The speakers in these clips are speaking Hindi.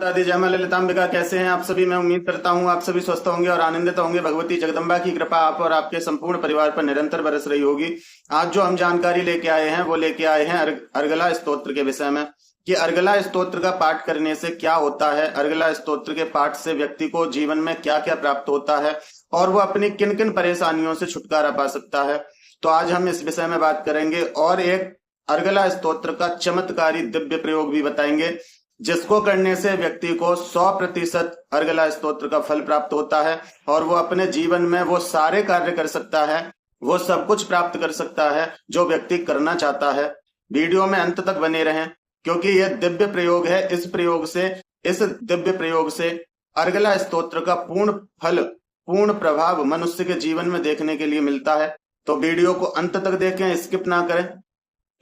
दादी जय मां ललितांबिका, कैसे हैं आप सभी। मैं उम्मीद करता हूं आप सभी स्वस्थ होंगे और आनंदित होंगे। भगवती जगदम्बा की कृपा आप और आपके संपूर्ण परिवार पर निरंतर बरस रही होगी। आज जो हम जानकारी लेके आए हैं वो लेके आए हैं अर्गला स्तोत्र के विषय में कि अर्गला स्तोत्र का पाठ करने से क्या होता है, अर्गला स्तोत्र के पाठ से व्यक्ति को जीवन में क्या क्या प्राप्त होता है और वो अपनी किन किन परेशानियों से छुटकारा पा सकता है। तो आज हम इस विषय में बात करेंगे और एक अर्गला स्तोत्र का चमत्कारी दिव्य प्रयोग भी बताएंगे जिसको करने से व्यक्ति को 100% अर्गला स्तोत्र का फल प्राप्त होता है और वो अपने जीवन में वो सारे कार्य कर सकता है, वो सब कुछ प्राप्त कर सकता है जो व्यक्ति करना चाहता है। वीडियो में अंत तक बने रहें क्योंकि यह दिव्य प्रयोग है। इस दिव्य प्रयोग से अर्गला स्तोत्र का पूर्ण फल, पूर्ण प्रभाव मनुष्य के जीवन में देखने के लिए मिलता है। तो वीडियो को अंत तक देखें, स्किप ना करें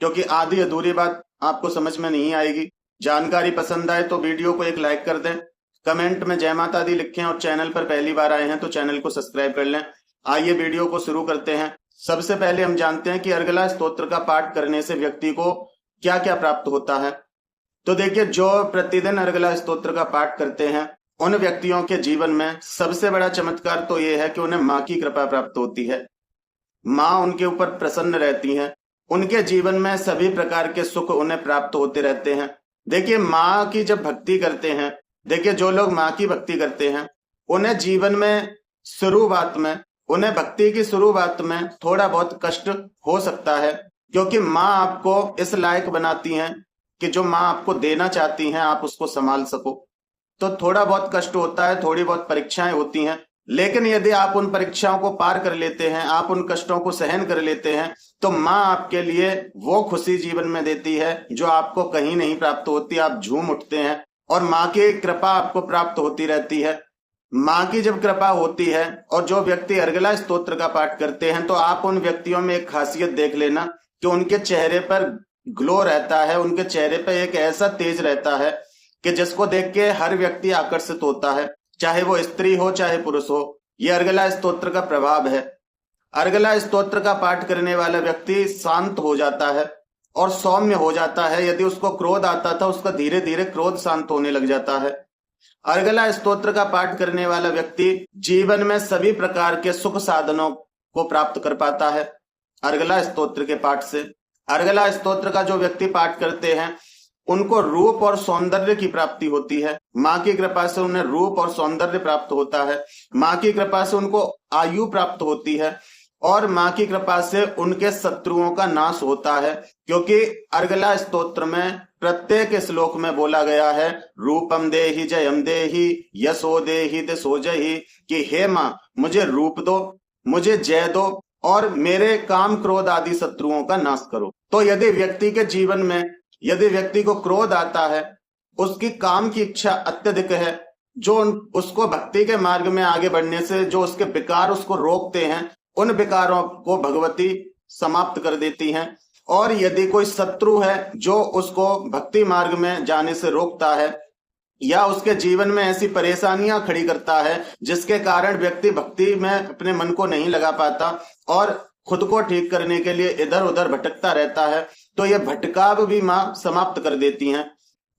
क्योंकि आधी अधूरी बात आपको समझ में नहीं आएगी। जानकारी पसंद आए तो वीडियो को एक लाइक कर दें, कमेंट में जय माता दी लिखें और चैनल पर पहली बार आए हैं तो चैनल को सब्सक्राइब कर लें। आइए वीडियो को शुरू करते हैं। सबसे पहले हम जानते हैं कि अर्गला स्तोत्र का पाठ करने से व्यक्ति को क्या क्या प्राप्त होता है। तो देखिए, जो प्रतिदिन अर्गला स्तोत्र का पाठ करते हैं उन व्यक्तियों के जीवन में सबसे बड़ा चमत्कार तो यह है कि उन्हें माँ की कृपा प्राप्त होती है। माँ उनके ऊपर प्रसन्न रहती है, उनके जीवन में सभी प्रकार के सुख उन्हें प्राप्त होते रहते हैं। देखिए, माँ की जब भक्ति करते हैं, देखिए जो लोग माँ की भक्ति करते हैं उन्हें जीवन में उन्हें भक्ति की शुरुआत में थोड़ा बहुत कष्ट हो सकता है क्योंकि माँ आपको इस लायक बनाती हैं कि जो माँ आपको देना चाहती हैं आप उसको संभाल सको। तो थोड़ा बहुत कष्ट होता है, थोड़ी बहुत परीक्षाएं होती हैं, लेकिन यदि आप उन परीक्षाओं को पार कर लेते हैं, आप उन कष्टों को सहन कर लेते हैं तो माँ आपके लिए वो खुशी जीवन में देती है जो आपको कहीं नहीं प्राप्त होती। आप झूम उठते हैं और माँ की कृपा आपको प्राप्त होती रहती है। माँ की जब कृपा होती है और जो व्यक्ति अर्गला स्तोत्र का पाठ करते हैं तो आप उन व्यक्तियों में एक खासियत देख लेना कि उनके चेहरे पर ग्लो रहता है, उनके चेहरे पर एक ऐसा तेज रहता है कि जिसको देख के हर व्यक्ति आकर्षित होता है, चाहे वो स्त्री हो चाहे पुरुष हो। यह अर्गला स्तोत्र का प्रभाव है। अर्गला स्तोत्र का पाठ करने वाला व्यक्ति शांत हो जाता है और सौम्य हो जाता है। यदि उसको क्रोध आता था उसका धीरे धीरे क्रोध शांत होने लग जाता है। अर्गला स्तोत्र का पाठ करने वाला व्यक्ति जीवन में सभी प्रकार के सुख साधनों को प्राप्त कर पाता है अर्गला स्तोत्र के पाठ से। अर्गला स्तोत्र का जो व्यक्ति पाठ करते हैं उनको रूप और सौंदर्य की प्राप्ति होती है। माँ की कृपा से उन्हें रूप और सौंदर्य प्राप्त होता है। माँ की कृपा से उनको आयु प्राप्त होती है और माँ की कृपा से उनके शत्रुओं का नाश होता है क्योंकि अर्गला स्तोत्र में प्रत्येक श्लोक में बोला गया है रूपम देहि जयम देहि यशो देहि दिशो जहि, कि हे माँ मुझे रूप दो, मुझे जय दो और मेरे काम क्रोध आदि शत्रुओं का नाश करो। तो यदि व्यक्ति के जीवन में यदि व्यक्ति को क्रोध आता है, उसकी काम की इच्छा अत्यधिक है, जो उसको भक्ति के मार्ग में आगे बढ़ने से जो उसके विकार उसको रोकते हैं उन विकारों को भगवती समाप्त कर देती हैं। और यदि कोई शत्रु है जो उसको भक्ति मार्ग में जाने से रोकता है या उसके जीवन में ऐसी परेशानियां खड़ी करता है जिसके कारण व्यक्ति भक्ति में अपने मन को नहीं लगा पाता और खुद को ठीक करने के लिए इधर उधर भटकता रहता है, तो यह भटकाव भी माँ समाप्त कर देती हैं।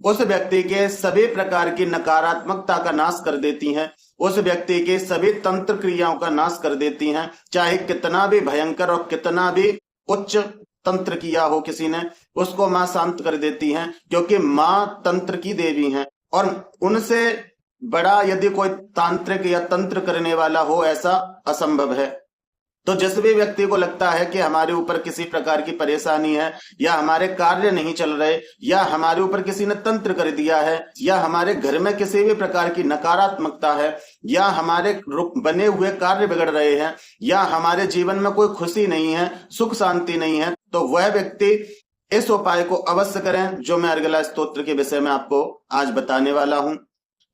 उस व्यक्ति के सभी प्रकार की नकारात्मकता का नाश कर देती हैं। उस व्यक्ति के सभी तंत्र क्रियाओं का नाश कर देती हैं, चाहे कितना भी भयंकर और कितना भी उच्च तंत्र किया हो किसी ने, उसको माँ शांत कर देती हैं क्योंकि माँ तंत्र की देवी हैं और उनसे बड़ा यदि कोई तांत्रिक या तंत्र करने वाला हो ऐसा असंभव है। तो जिस भी व्यक्ति को लगता है कि हमारे ऊपर किसी प्रकार की परेशानी है या हमारे कार्य नहीं चल रहे या हमारे ऊपर किसी ने तंत्र कर दिया है या हमारे घर में किसी भी प्रकार की नकारात्मकता है या हमारे बने हुए कार्य बिगड़ रहे हैं या हमारे जीवन में कोई खुशी नहीं है, सुख शांति नहीं है, तो वह व्यक्ति इस उपाय को अवश्य करें जो मैं अर्गला स्तोत्र के विषय में आपको आज बताने वाला हूं।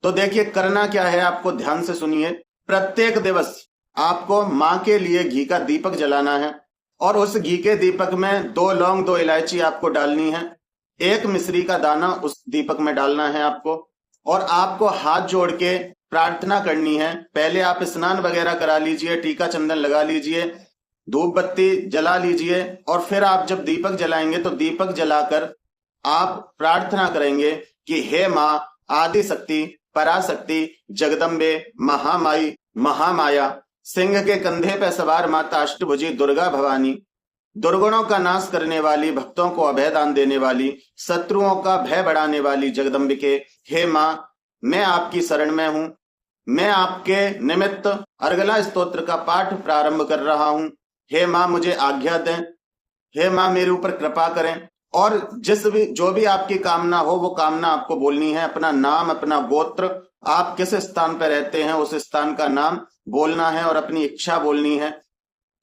तो देखिए, करना क्या है, आपको ध्यान से सुनिए। प्रत्येक दिवस आपको माँ के लिए घी का दीपक जलाना है और उस घी के दीपक में 2 लौंग 2 इलायची आपको डालनी है, 1 मिश्री का दाना उस दीपक में डालना है आपको और आपको हाथ जोड़ के प्रार्थना करनी है। पहले आप स्नान वगैरह करा लीजिए, टीका चंदन लगा लीजिए, धूप बत्ती जला लीजिए और फिर आप जब दीपक जलाएंगे तो दीपक जलाकर आप प्रार्थना करेंगे कि हे माँ आदि शक्ति, पराशक्ति, जगदम्बे, महामाई, महामाया, सिंह के कंधे पर सवार माता अष्टभुजी दुर्गा भवानी, दुर्गुणों का नाश करने वाली, भक्तों को अभय दान देने वाली, शत्रुओं का भय बढ़ाने वाली जगदम्बिके, हे माँ मैं आपकी शरण में हूँ। मैं आपके निमित्त अर्गला स्तोत्र का पाठ प्रारंभ कर रहा हूँ। हे माँ मुझे आज्ञा दें, हे माँ मेरे ऊपर कृपा करें। और जो भी आपकी कामना हो वो कामना आपको बोलनी है। अपना नाम, अपना गोत्र, आप किस स्थान पर रहते हैं उस स्थान का नाम बोलना है और अपनी इच्छा बोलनी है।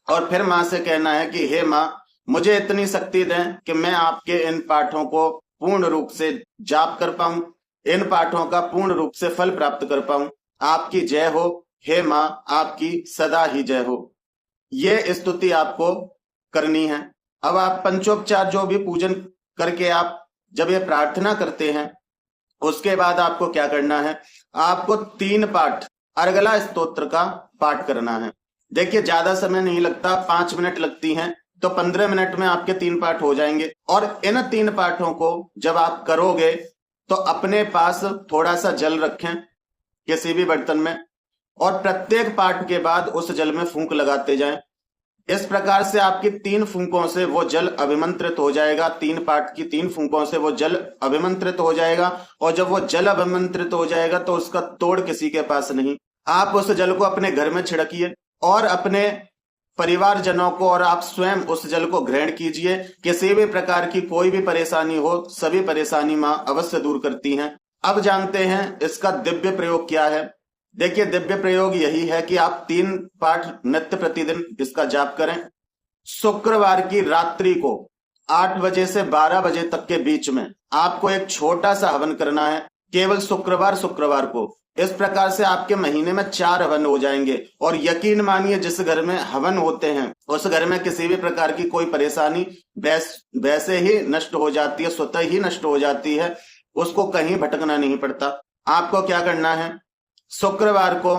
और फिर माँ से कहना है कि हे माँ मुझे इतनी शक्ति दें कि मैं आपके इन पाठों को पूर्ण रूप से जाप कर पाऊं, इन पाठों का पूर्ण रूप से फल प्राप्त कर पाऊं। आपकी जय हो हे माँ, आपकी सदा ही जय हो। ये स्तुति आपको करनी है। अब आप पंचोपचार जो भी पूजन करके आप जब ये प्रार्थना करते हैं उसके बाद आपको क्या करना है, आपको 3 पाठ अर्गला स्तोत्र का पाठ करना है। देखिए ज्यादा समय नहीं लगता, 5 मिनट लगती हैं, तो 15 मिनट में आपके 3 पाठ हो जाएंगे। और इन 3 पाठों को जब आप करोगे तो अपने पास थोड़ा सा जल रखें किसी भी बर्तन में, और प्रत्येक पाठ के बाद उस जल में फूंक लगाते जाएं। इस प्रकार से आपकी 3 फूंकों से वो जल अभिमंत्रित हो जाएगा। 3 पाठ की 3 फूंकों से वो जल अभिमंत्रित हो जाएगा। और जब वो जल अभिमंत्रित हो जाएगा तो उसका तोड़ किसी के पास नहीं। आप उस जल को अपने घर में छिड़किए और अपने परिवारजनों को और आप स्वयं उस जल को ग्रहण कीजिए। किसी भी प्रकार की कोई भी परेशानी हो, सभी परेशानी मां अवश्य दूर करती हैं। अब जानते हैं इसका दिव्य प्रयोग क्या है। देखिए दिव्य प्रयोग यही है कि आप 3 पाठ नित्य प्रतिदिन इसका जाप करें। शुक्रवार की रात्रि को 8 बजे से 12 बजे तक के बीच में आपको एक छोटा सा हवन करना है, केवल शुक्रवार को। इस प्रकार से आपके महीने में 4 हवन हो जाएंगे। और यकीन मानिए जिस घर में हवन होते हैं उस घर में किसी भी प्रकार की कोई परेशानी वैसे ही नष्ट हो जाती है, स्वतः ही नष्ट हो जाती है। उसको कहीं भटकना नहीं पड़ता। आपको क्या करना है, शुक्रवार को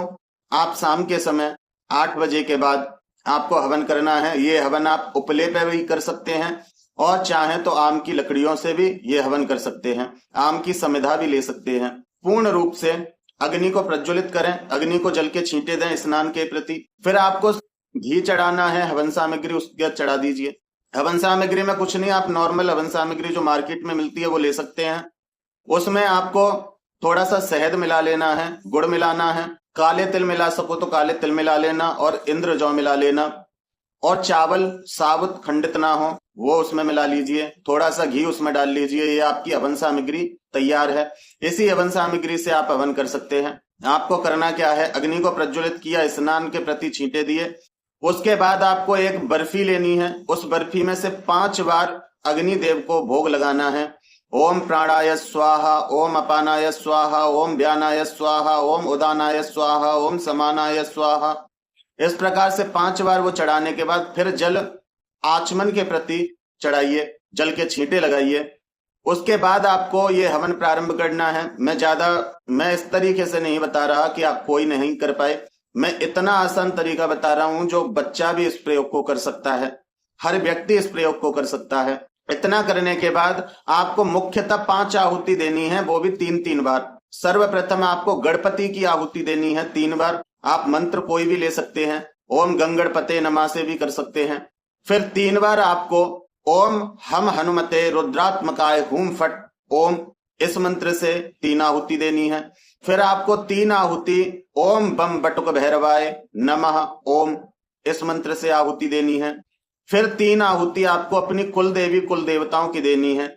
आप शाम के समय 8 बजे के बाद आपको हवन करना है। ये हवन आप उपले पे भी कर सकते हैं और चाहें तो आम की लकड़ियों से भी ये हवन कर सकते हैं। आम की समिधा भी ले सकते हैं। पूर्ण रूप से अग्नि को प्रज्वलित करें, अग्नि को जल के छींटे दें स्नान के प्रति। फिर आपको घी चढ़ाना है, हवन सामग्री उसके चढ़ा दीजिए। हवन सामग्री में कुछ नहीं, आप नॉर्मल हवन सामग्री जो मार्केट में मिलती है वो ले सकते हैं। उसमें आपको थोड़ा सा शहद मिला लेना है, गुड़ मिलाना है, काले तिल मिला सको तो काले तिल मिला लेना और इंद्र जौ मिला लेना। और चावल साबुत खंडित ना हो वो उसमें मिला लीजिए। थोड़ा सा घी उसमें डाल लीजिए। ये आपकी हवन सामग्री तैयार है। इसी हवन सामग्री से आप हवन कर सकते हैं। आपको करना क्या है, अग्नि को प्रज्वलित किया, स्नान के प्रति छींटे दिए। उसके बाद आपको एक बर्फी लेनी है। उस बर्फी में से 5 बार अग्निदेव को भोग लगाना है। ओम प्राणाय स्वाहा, ओम अपानाय स्वाहा, ओम व्यानाय स्वाहा, ओम उदानाय स्वाहा, ओम समानाय स्वाहा। इस प्रकार से 5 बार वो चढ़ाने के बाद फिर जल आचमन के प्रति चढ़ाइए, जल के छींटे लगाइए। उसके बाद आपको ये हवन प्रारंभ करना है। मैं इस तरीके से नहीं बता रहा कि आप कोई नहीं कर पाए। मैं इतना आसान तरीका बता रहा हूं जो बच्चा भी इस प्रयोग को कर सकता है, हर व्यक्ति इस प्रयोग को कर सकता है। इतना करने के बाद आपको मुख्यतः 5 आहुति देनी है, वो भी 3-3 बार। सर्वप्रथम आपको गणपति की आहुति देनी है 3 बार। आप मंत्र कोई भी ले सकते हैं, ओम गंगणपते नमः से भी कर सकते हैं। फिर 3 बार आपको ओम हम हनुमते रुद्रात्मकाय हुम फट ओम, इस मंत्र से 3 आहुति देनी है। फिर आपको 3 आहुति ओम बम बटुक भैरवाय नमः ओम, इस मंत्र से आहुति देनी है। फिर 3 आहुति आपको अपनी कुल देवी कुल देवताओं की देनी है।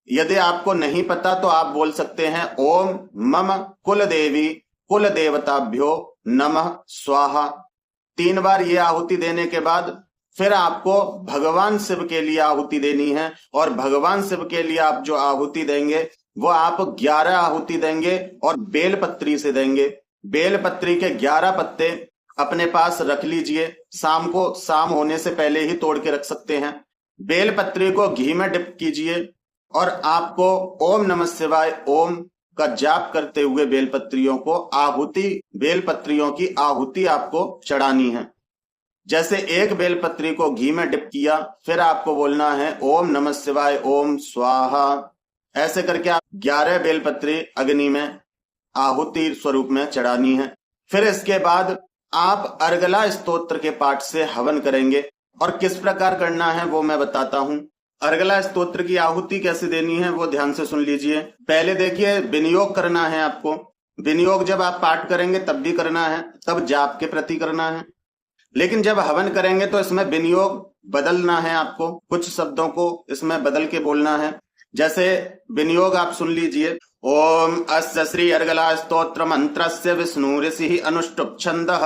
यदि आपको नहीं पता तो आप बोल सकते हैं ओम मम कुल देवी कुल देवताभ्यो नमः स्वाहा। 3 बार ये आहुति देने के बाद फिर आपको भगवान शिव के लिए आहुति देनी है। और भगवान शिव के लिए आप जो आहुति देंगे वो आप 11 आहुति देंगे और बेलपत्री से देंगे। बेलपत्री के 11 पत्ते अपने पास रख लीजिए। शाम होने से पहले ही तोड़ के रख सकते हैं। बेलपत्री को घी में डिप कीजिए और आपको ओम नमः शिवाय ओम का जाप करते हुए बेलपत्रियों की आहुति आपको चढ़ानी है। जैसे एक बेलपत्री को घी में डिप किया, फिर आपको बोलना है ओम नमः शिवाय ओम स्वाहा। ऐसे करके आप 11 बेलपत्री अग्नि में आहुति स्वरूप में चढ़ानी है। फिर इसके बाद आप अर्गला स्तोत्र के पाठ से हवन करेंगे और किस प्रकार करना है वो मैं बताता हूं। अर्गला स्तोत्र की आहुति कैसे देनी है वो ध्यान से सुन लीजिए। पहले देखिए विनियोग करना है आपको। विनियोग जब आप पाठ करेंगे तब भी करना है, तब जाप के प्रति करना है। लेकिन जब हवन करेंगे तो इसमें विनियोग बदलना है, आपको कुछ शब्दों को इसमें बदल के बोलना है। जैसे विनियोग आप सुन लीजिए। ओम अस्य श्री अर्गला स्तोत्र मंत्रस्य विष्णु ऋषि अनुष्टुप छंदः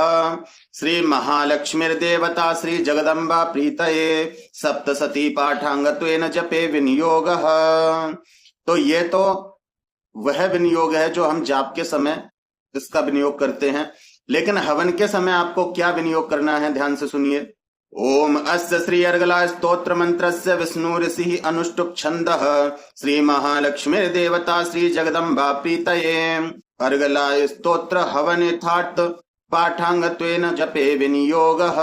श्री महालक्ष्मीर्देवता श्री जगदम्बा प्रीतये सप्तसती पाठांगत्वेन जपे विनियोगः। तो ये तो वह विनियोग है जो हम जाप के समय इसका विनियोग करते हैं। लेकिन हवन के समय आपको क्या विनियोग करना है, ध्यान से सुनिए। ओम अस्य श्री अर्गला स्तोत्र मंत्रस्य विष्णु ऋषि अनुष्टुप छंदः श्री महालक्ष्मी देवता श्री जगदम्बा प्रीतये अर्गला स्तोत्र हवन यथार्थ पाठांगत्वेन जपे विनियोगः।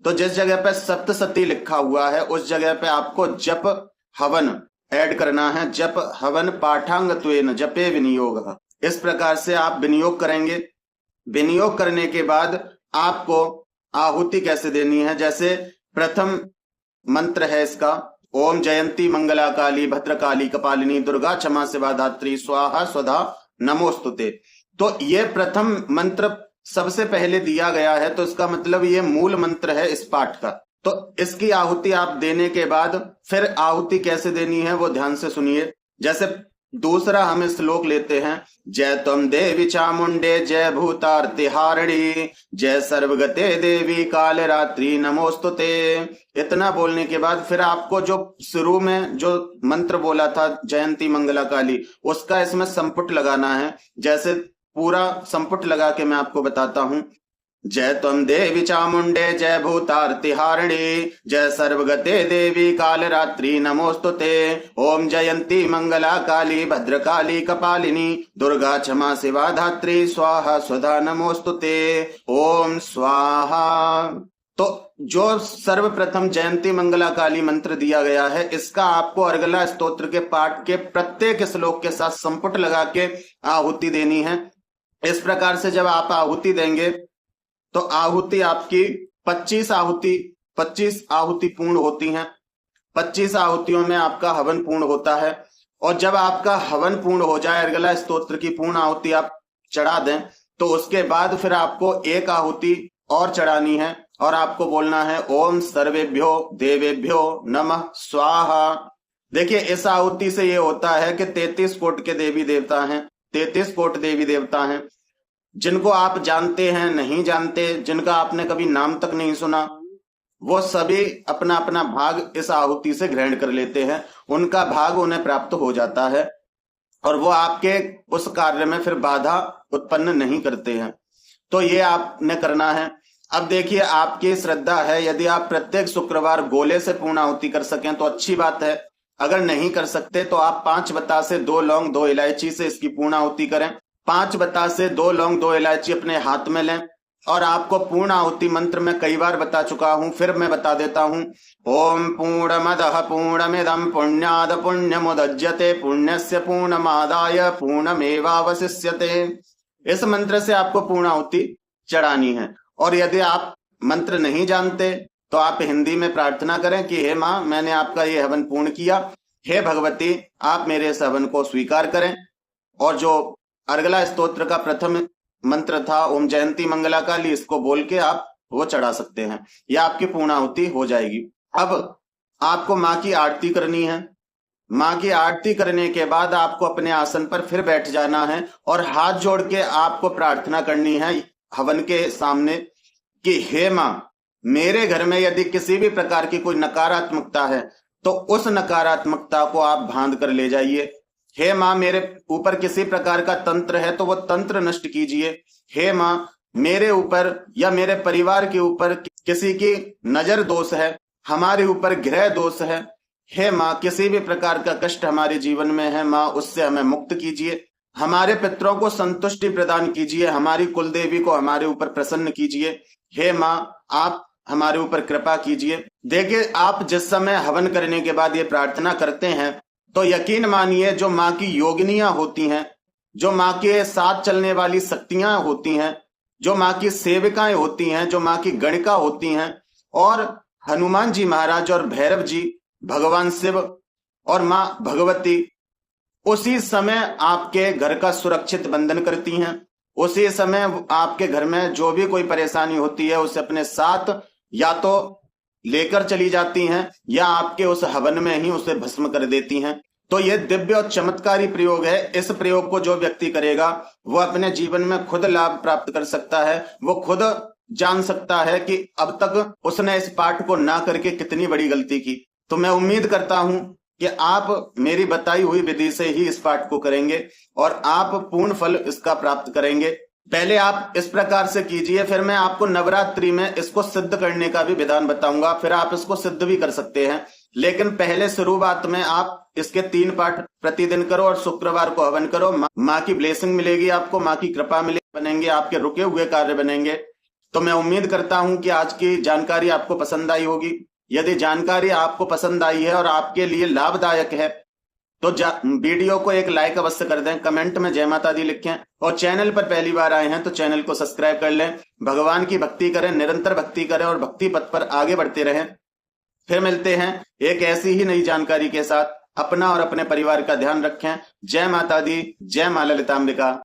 तो जिस जगह पे सप्तसती लिखा हुआ है उस जगह पे आपको जप हवन ऐड करना है। जप हवन पाठांगत्वेन जपे विनियोगः। इस प्रकार से आप विनियोग करेंगे। विनियोग करने के बाद आपको आहुति कैसे देनी है, जैसे प्रथम मंत्र है इसका ओम जयंती मंगला काली भद्रकाली कपालिनी दुर्गा क्षमा शिवा धात्री स्वाहा स्वधा नमोस्तुते। तो ये प्रथम मंत्र सबसे पहले दिया गया है, तो इसका मतलब ये मूल मंत्र है इस पाठ का। तो इसकी आहुति आप देने के बाद फिर आहुति कैसे देनी है वो ध्यान से सुनिए। जैसे दूसरा हम श्लोक लेते हैं। जय त्वं देवी चामुंडे जय भूतार्तिहारिणी जय सर्वगते देवी काल रात्रि नमोस्तुते। इतना बोलने के बाद फिर आपको जो शुरू में जो मंत्र बोला था जयंती मंगला काली, उसका इसमें संपुट लगाना है। जैसे पूरा संपुट लगा के मैं आपको बताता हूं। जय त्वं देवी चामुंडे जय भूतार्तिहारिणी जय सर्वगते देवी काल रात्रि नमोस्तुते ओम जयंती मंगला काली भद्रकाली कपालिनी दुर्गा क्षमा शिवा धात्री स्वाहा स्वधा नमोस्तुते ओम स्वाहा। तो जो सर्वप्रथम जयंती मंगला काली मंत्र दिया गया है, इसका आपको अर्गला स्तोत्र के पाठ के प्रत्येक श्लोक के साथ संपुट लगा के आहुति देनी है। इस प्रकार से जब आप आहुति देंगे तो आहुति आपकी 25 आहुति पूर्ण होती हैं। 25 आहुतियों में आपका हवन पूर्ण होता है। और जब आपका हवन पूर्ण हो जाए, अर्गला स्तोत्र की पूर्ण आहुति आप चढ़ा दें, तो उसके बाद फिर आपको एक आहुति और चढ़ानी है और आपको बोलना है ओम सर्वेभ्यो देवेभ्यो नमः स्वाहा। देखिए इस आहुति से ये होता है कि 33 कोट के देवी देवता हैं, 33 कोट देवी देवता हैं, जिनको आप जानते हैं नहीं जानते, जिनका आपने कभी नाम तक नहीं सुना, वो सभी अपना अपना भाग इस आहुति से ग्रहण कर लेते हैं। उनका भाग उन्हें प्राप्त हो जाता है और वो आपके उस कार्य में फिर बाधा उत्पन्न नहीं करते हैं। तो ये आपने करना है। अब देखिए आपकी श्रद्धा है, यदि आप प्रत्येक शुक्रवार गोले से पूर्ण आहुति कर सकें तो अच्छी बात है। अगर नहीं कर सकते तो आप 5 बतासे 2 लौंग 2 इलायची से इसकी पूर्ण आहुति करें। 5 बतासे 2 लौंग 2 इलायची अपने हाथ में लें। और आपको पूर्ण आहुति मंत्र में कई बार बता चुका हूं, फिर मैं बता देता हूं। ओम पूर्णमदः पूर्णमिदं पुण्याद पुण्यमुदज्यते पुण्यस्य पूर्णमादाय पूर्णमेवावशिष्यते। इस मंत्र से आपको पूर्ण आहुति चढ़ानी है। और यदि आप मंत्र नहीं जानते तो आप हिंदी में प्रार्थना करें कि हे माँ, मैंने आपका ये हवन पूर्ण किया, हे भगवती आप मेरे इस हवन को स्वीकार करें। और जो अर्गला स्तोत्र का प्रथम मंत्र था ओम जयंती मंगला काली, इसको बोल के आप वो चढ़ा सकते हैं। यह आपकी पूर्णाहुति हो जाएगी। अब आपको माँ की आरती करनी है। माँ की आरती करने के बाद आपको अपने आसन पर फिर बैठ जाना है और हाथ जोड़ के आपको प्रार्थना करनी है हवन के सामने कि हे माँ, मेरे घर में यदि किसी भी प्रकार की कोई नकारात्मकता है तो उस नकारात्मकता को आप बांध कर ले जाइए। हे माँ, मेरे ऊपर किसी प्रकार का तंत्र है तो वो तंत्र नष्ट कीजिए। हे माँ, मेरे ऊपर या मेरे परिवार के ऊपर किसी की नजर दोष है, हमारे ऊपर ग्रह दोष है, हे माँ किसी भी प्रकार का कष्ट हमारे जीवन में है, माँ उससे हमें मुक्त कीजिए। हमारे पितरों को संतुष्टि प्रदान कीजिए, हमारी कुलदेवी को हमारे ऊपर प्रसन्न कीजिए। हे माँ, आप हमारे ऊपर कृपा कीजिए। देखिए, आप जिस समय हवन करने के बाद ये प्रार्थना करते हैं तो यकीन मानिए जो माँ की योगिनियां होती हैं, जो माँ के साथ चलने वाली शक्तियां होती हैं, जो माँ की सेविकाएं होती हैं, जो माँ की गणिका होती हैं, और हनुमान जी महाराज और भैरव जी, भगवान शिव और माँ भगवती उसी समय आपके घर का सुरक्षित बंधन करती हैं। उसी समय आपके घर में जो भी कोई परेशानी होती है उसे अपने साथ या तो लेकर चली जाती हैं या आपके उस हवन में ही उसे भस्म कर देती हैं। तो यह दिव्य और चमत्कारी प्रयोग है। इस प्रयोग को जो व्यक्ति करेगा वो अपने जीवन में खुद लाभ प्राप्त कर सकता है। वो खुद जान सकता है कि अब तक उसने इस पाठ को ना करके कितनी बड़ी गलती की। तो मैं उम्मीद करता हूं कि आप मेरी बताई हुई विधि से ही इस पाठ को करेंगे और आप पूर्ण फल इसका प्राप्त करेंगे। पहले आप इस प्रकार से कीजिए, फिर मैं आपको नवरात्रि में इसको सिद्ध करने का भी विधान बताऊंगा, फिर आप इसको सिद्ध भी कर सकते हैं। लेकिन पहले शुरुआत में आप इसके 3 पाठ प्रतिदिन करो और शुक्रवार को हवन करो। माँ की ब्लेसिंग मिलेगी, आपको माँ की कृपा मिलेगी, बनेंगे आपके रुके हुए कार्य बनेंगे। तो मैं उम्मीद करता हूं कि आज की जानकारी आपको पसंद आई होगी। यदि जानकारी आपको पसंद आई है और आपके लिए लाभदायक है तो वीडियो को एक लाइक अवश्य कर दें, कमेंट में जय माता दी लिखें और चैनल पर पहली बार आए हैं तो चैनल को सब्सक्राइब कर लें। भगवान की भक्ति करें, निरंतर भक्ति करें और भक्ति पथ पर आगे बढ़ते रहें। फिर मिलते हैं एक ऐसी ही नई जानकारी के साथ। अपना और अपने परिवार का ध्यान रखें। जय माता दी, जय मां ललितांबिका।